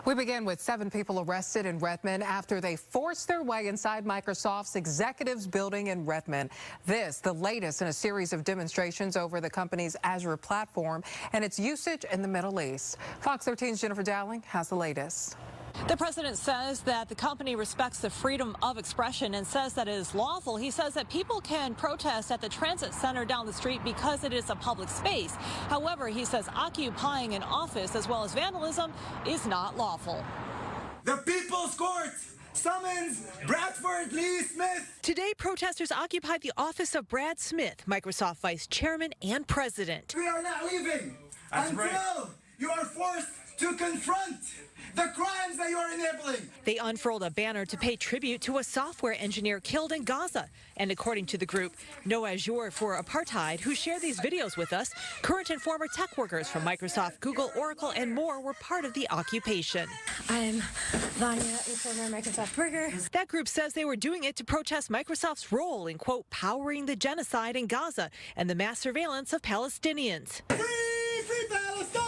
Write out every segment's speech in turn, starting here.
We begin with 7 people arrested in Redmond after they forced their way inside Microsoft's executives building in Redmond. This, the latest in a series of demonstrations over the company's Azure platform and its usage in the Middle East. Fox 13's Jennifer Dowling has the latest. The president says that the company respects the freedom of expression and says that it is lawful. He says that people can protest at the transit center down the street because it is a public space. However, he says occupying an office as well as vandalism is not lawful. The People's Court summons Bradford Lee Smith. Today, protesters occupied the office of Brad Smith, Microsoft vice chairman and president. We are not leaving until you are forced to confront the crimes that you are enabling. They unfurled a banner to pay tribute to a software engineer killed in Gaza. And according to the group, No Azure for Apartheid, who shared these videos with us, current and former tech workers from Microsoft, Google, Oracle, and more were part of the occupation. I'm Vanya, a former Microsoft worker. That group says they were doing it to protest Microsoft's role in, quote, powering the genocide in Gaza and the mass surveillance of Palestinians. Free Palestine!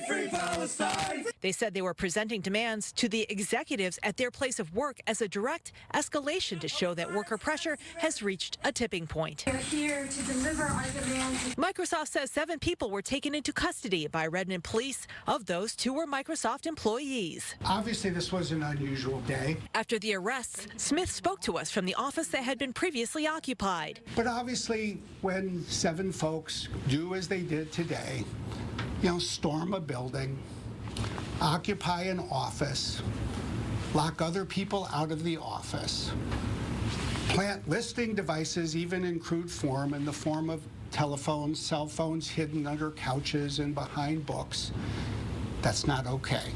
Free Palestine! They said they were presenting demands to the executives at their place of work as a direct escalation to show that worker pressure has reached a tipping point. We're here to deliver our demands. Microsoft says 7 people were taken into custody by Redmond police. Of those, 2 were Microsoft employees. Obviously, this was an unusual day. After the arrests, Smith spoke to us from the office that had been previously occupied. But obviously, when 7 folks do as they did today, storm a building, occupy an office, lock other people out of the office, plant listing devices even in crude form in the form of telephones, cell phones hidden under couches and behind books, that's not okay.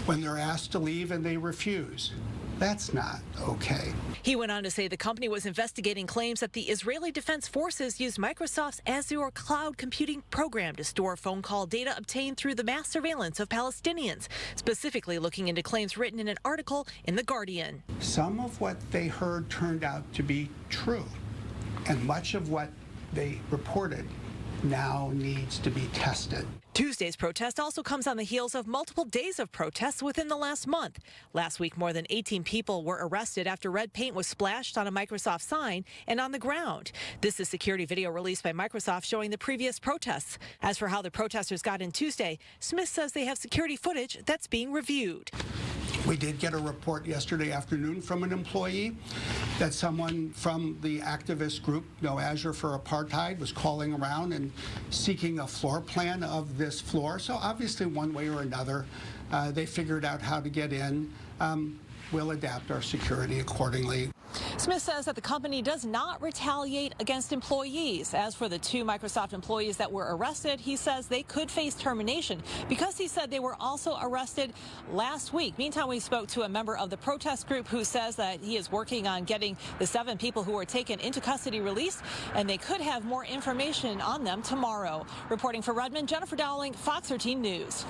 When they're asked to leave and they refuse, that's not okay. He went on to say the company was investigating claims that the Israeli Defense Forces used Microsoft's Azure cloud computing program to store phone call data obtained through the mass surveillance of Palestinians, specifically looking into claims written in an article in The Guardian. Some of what they heard turned out to be true, and much of what they reported now needs to be tested. Tuesday's protest also comes on the heels of multiple days of protests within the last month. Last week, more than 18 people were arrested after red paint was splashed on a Microsoft sign and on the ground. This is security video released by Microsoft showing the previous protests. As for how the protesters got in Tuesday, Smith says they have security footage that's being reviewed. We did get a report yesterday afternoon from an employee that someone from the activist group No Azure for Apartheid was calling around and seeking a floor plan of this floor. So obviously, one way or another, they figured out how to get in. We'll adapt our security accordingly. Smith says that the company does not retaliate against employees. As for the 2 Microsoft employees that were arrested, he says they could face termination because he said they were also arrested last week. Meantime, we spoke to a member of the protest group who says that he is working on getting the 7 people who were taken into custody released, and they could have more information on them tomorrow. Reporting for Redmond, Jennifer Dowling, Fox 13 News.